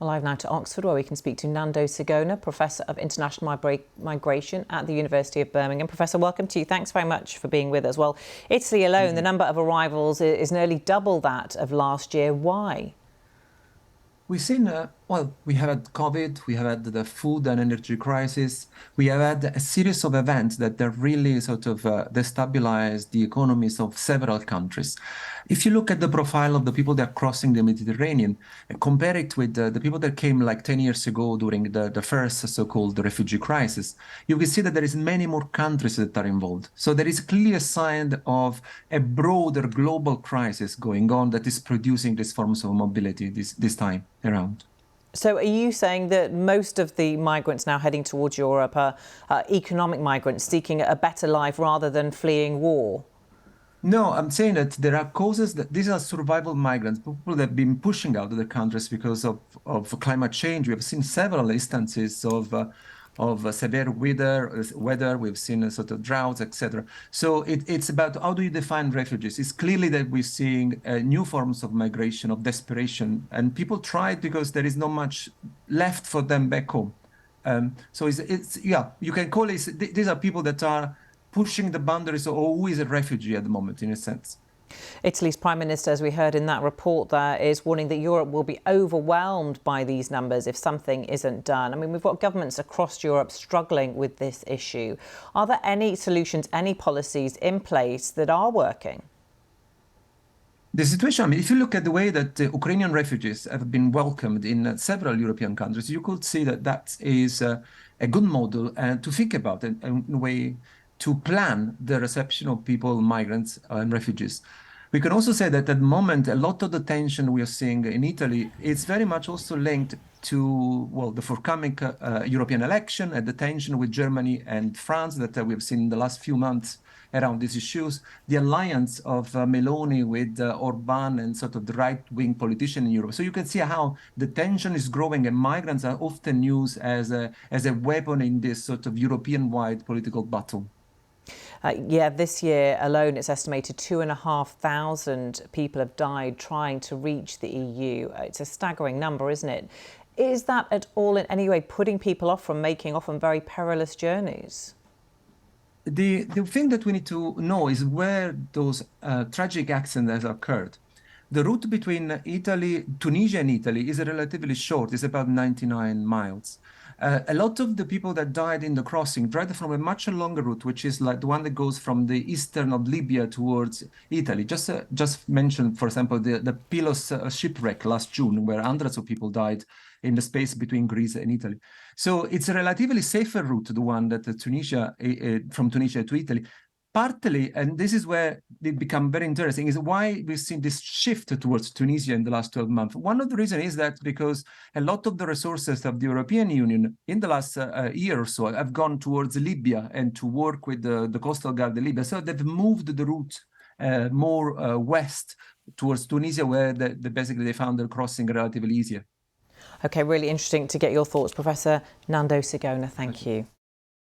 Well, live now to Oxford, where we can speak to Nando Sigona, Professor of International Migration at the University of Birmingham. Professor, welcome to you. Thanks very much for being with us. Well, Italy alone, the number of arrivals is nearly double that of last year. Why? We've seen, we have had COVID, we have had the food and energy crisis, we have had a series of events that have really sort of destabilized the economies of several countries. If you look at the profile of the people that are crossing the Mediterranean, compare it with the people that came like 10 years ago during the first so-called refugee crisis, you will see that there is many more countries that are involved. So there is clearly a sign of a broader global crisis going on that is producing these forms of mobility this time around. So are you saying that most of the migrants now heading towards Europe are economic migrants seeking a better life rather than fleeing war? No, I'm saying that there are causes that these are survival migrants, people that have been pushing out of the countries because of climate change. We have seen several instances of severe weather. We've seen sort of droughts, etc. So it's about how do you define refugees? It's clearly that we're seeing new forms of migration, of desperation, and people try it because there is not much left for them back home. So you can call it, these are people that are pushing the boundaries of who is a refugee at the moment, in a sense. Italy's Prime Minister, as we heard in that report there, is warning that Europe will be overwhelmed by these numbers if something isn't done. I mean, we've got governments across Europe struggling with this issue. Are there any solutions, any policies in place that are working? The situation, I mean, if you look at the way that Ukrainian refugees have been welcomed in several European countries, you could see that that is a good model to think about in a way to plan the reception of people, migrants and refugees. We can also say that at the moment, a lot of the tension we are seeing in Italy is very much also linked to, well, the forthcoming European election and the tension with Germany and France that we've seen in the last few months around these issues, the alliance of Meloni with Orban and sort of the right-wing politician in Europe. So you can see how the tension is growing and migrants are often used as a weapon in this sort of European-wide political battle. This year alone, it's estimated 2,500 people have died trying to reach the EU. It's a staggering number, isn't it? Is that at all in any way putting people off from making often very perilous journeys? The thing that we need to know is where those tragic accidents have occurred. The route between Tunisia and Italy is relatively short. It's about 99 miles. A lot of the people that died in the crossing died from a much longer route, which is like the one that goes from the eastern of Libya towards Italy. Just mention, for example, the Pylos shipwreck last June, where hundreds of people died in the space between Greece and Italy. So it's a relatively safer route, the one that from Tunisia to Italy. Partly, and this is where it becomes very interesting, is why we've seen this shift towards Tunisia in the last 12 months. One of the reasons is that because a lot of the resources of the European Union in the last year or so have gone towards Libya and to work with the Coastal Guard of Libya. So they've moved the route more west towards Tunisia, where basically they found the crossing relatively easier. OK, really interesting to get your thoughts. Professor Nando Sigona, thank you.